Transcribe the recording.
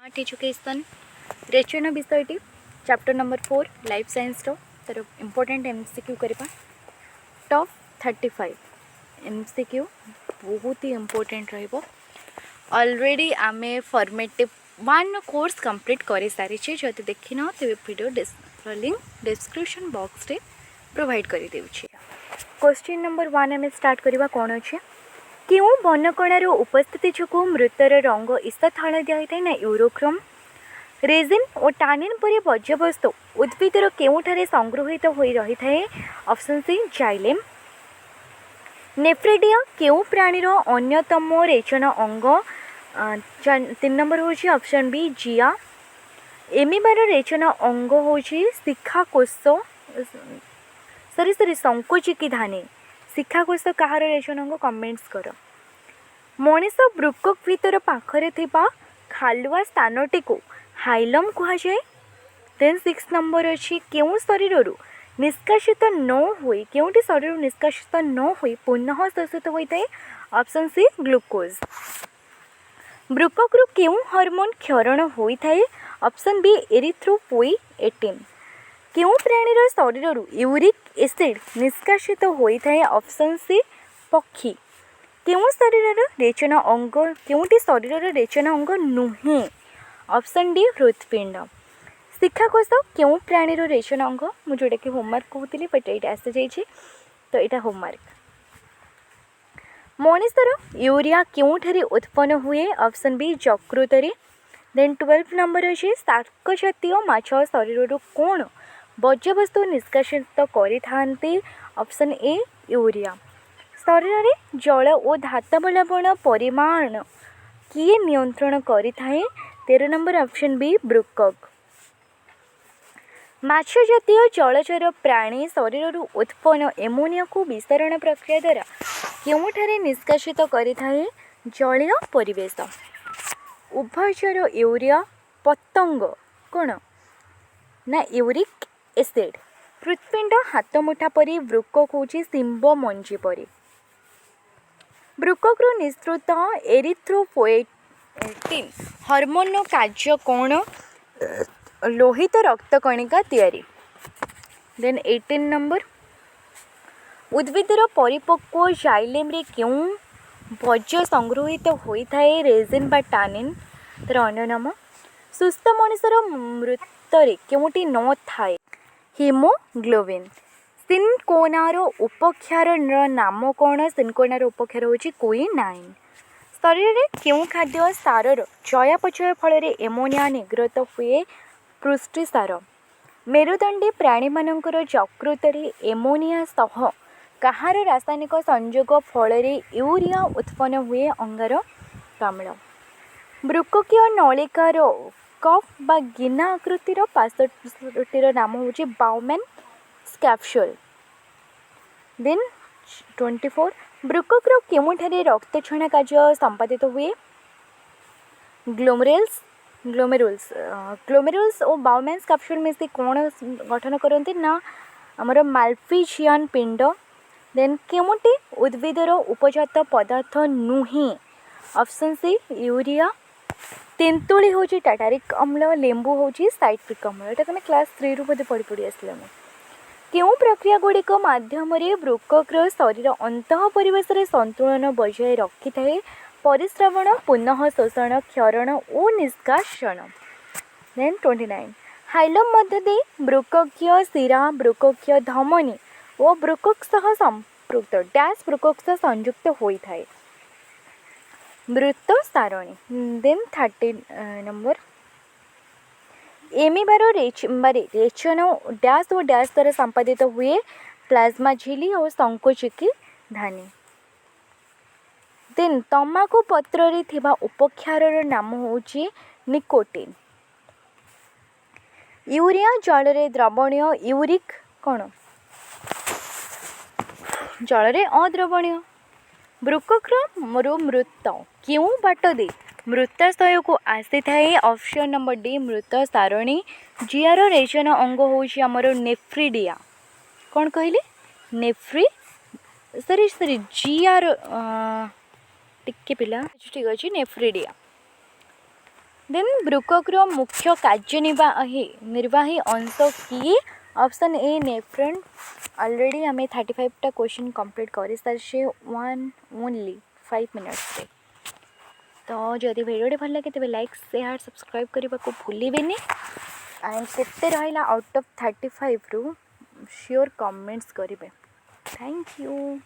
Smart education रेचन विषयटी chapter number 4 life science तर इम्पोर्टेंट एमसीक्यू करवा टॉप 35 एमसीक्यू बहुत ही इम्पोर्टेंट रहिबो। ऑलरेडी आमे फॉर्मेटिव 1 कोर्स कंप्लीट कर सारी जब देखी न तेज वीडियो लिंक डिस्क्रिप्शन बॉक्स रे प्रोवाइड कर देउछि। क्वेश्चन नंबर 1 आमे स्टार्ट करवा कौन अच्छे क्यों वर्णकणार उपस्थिति जो मृतर रंग ईषत हलदिया होता है ना यूरोक्रोम रेजिन और टानिन परी वर्ज्यवस्तु उद्भिदर केउठारे संगृहित हो रही है। Option C xylem. नेफ्रेडिया केउ प्राणीर अन्यतम रेचन अंग 3 नंबर हूँ ऑप्शन बी जिया। एमिबार रेचन अंग हूँ शिखाकोश सरी संकोचिकी धानी शिखाकोश कहार रेचन अंग कमेंट्स कर। मनीष ब्रुकक भीतर पाखरे थिबा खालुआ स्थानटी को हाइलम कह जाए। देन 6 नंबर अच्छी क्यों शरीर निष्कासित न होई क्योंटी शरीर निष्कासित न होई पुनः शोषित होता है। Option C glucose. ब्रुकक क्यों हार्मोन क्षरण होता है। Option B erythropoietin. क्यों प्राणीर शरीर यूरिक एसिड निष्कासित होता है। ऑप्शन सी पक्षी। क्यों शरीर रेचन अंग क्योंटी शरीर रेचन अंग नुहे। Option D हृत्पिंड। शिखाकोश क्यों प्राणीर रेचन अंग मुझे जोटा कि होमवर्क कहती बट ये आसी जाइए तो यहाँ होमवर्क। मनीषर यूरिया क्योंठारे उत्पन्न हुए। ऑप्शन बी यकृतरे। देन 12 नंबर अच्छे शार्क जातीय माछ शरीर कौन वर्ज्यवस्तु निष्कासित करें। Option A urea. शरीर में जल और धातव लवण परिमाण किए नियंत्रण करें। 13 नंबर ऑप्शन बी ब्रुकक। माछ जातीय जलचर प्राणी शरीर उत्पन्न एमोनिया को विसरण प्रक्रिया द्वारा क्योंठारे निष्कासित करें। जलीय परिवेश। उभयचर यूरिया पतंग कौन ना यूरिक एसिड। हृत्पिंड हाथ मुठा परी ब्रुकक हूँ सिंब मंजी परी। ब्रुकक निःसृत एरिथ्रोपोइएटिन हार्मोन कार्य कौन लोहित रक्त कणिका तैयारी। देन 18 नंबर उद्भिदर परिपक्व जाइलेम रे क्यों वर्ज्य संगृहित होता है। रेजिन बा टानिन तर अन्य नाम। सुस्थ मनुष्यर मृतरे क्योंटी न थाए हिमोग्लोबिन। सिनकोनार उपक्षार नाम कौन। सिनकोनार उपक्षार हूँ क्विनाइन। शरीर में क्यों खाद्य सारर चयापचय फल एमोनिया निर्गत हुए पृष्टिसार। मेरुदंडी प्राणी मानकर यकृतरे एमोनिया सह कहार रासायनिक संयोग फल यूरिया उत्पन्न हुए अंगारकाम्ल। ब्रुककीय नलिकार कफ बा गिना आकृतिर पार्श्वटीर नाम हूँ बाउमैन कैप्सूल। देन 24 ब्रुकक केउठारे रक्त छणा कार्य संपादित हुए। ग्लोमेरुल्स और बाउमैन्स कैप्सूल मिसी कौन गठन करते ना आमर माल्फिजियन पिंड। देन केउटी उद्भिदर उपजात पदार्थ नुहे। Option C urea. तेंतुली हूँ टाटारिक अम्ल लेंबू हूँ साइट्रिक अम्ल। यहाँ तुम क्लास 3 रू बोधे पढ़ी पढ़ी आसला। क्यों प्रक्रिया गुड़िक माध्यम ब्रुकक शरीर अंत परिवेश संतुलन बजाय रखी थाए। परिश्रवण पुनः शोषण क्षरण और निष्कासन। देन 29 हाइलम मध्य दे ब्रुककीय शिरा ब्रुककीय धमनी और ब्रुकक सह संपृक्त डैश ब्रुकक सह संयुक्त होता है मृत सारणी। देन 30 नंबर एमिबार रेचन डैश और डैश द्वारा संपादित हुए प्लाज्मा झिली और संकोचिकी धानी। देन तंबाकू पत्र रे थिबा उपक्षार नाम हूँ निकोटिन। यूरिया जल रे द्रवणीय यूरिक कौन जल रे अद्रवणीय। ब्रुकक मृत क्यों बाट दे मृताशय को आसी थाए। ऑप्शन नंबर डी मृत सारणी। जियार रेचन अंग हूँ आमर नेफ्रिडिया कौन कहले नेफ्री सरी जियार टिके पिला ठीक अच्छे नेफ्रिडिया। देन बृककर मुख्य कार्यनिर्वाही अंश किए ऑप्शन ए नेफ्रॉन ऑलरेडी आम 35टा क्वेश्चन कंप्लीट कर सारी वन ओनली 5 मिनट्स रे। तो जदि भिडियो भल लगे तेज लाइक शेयर सब्सक्राइब करने को भूलें एंड केते रहा आउट ऑफ 35 रु श्योर कमेंट्स करेंगे। Thank you.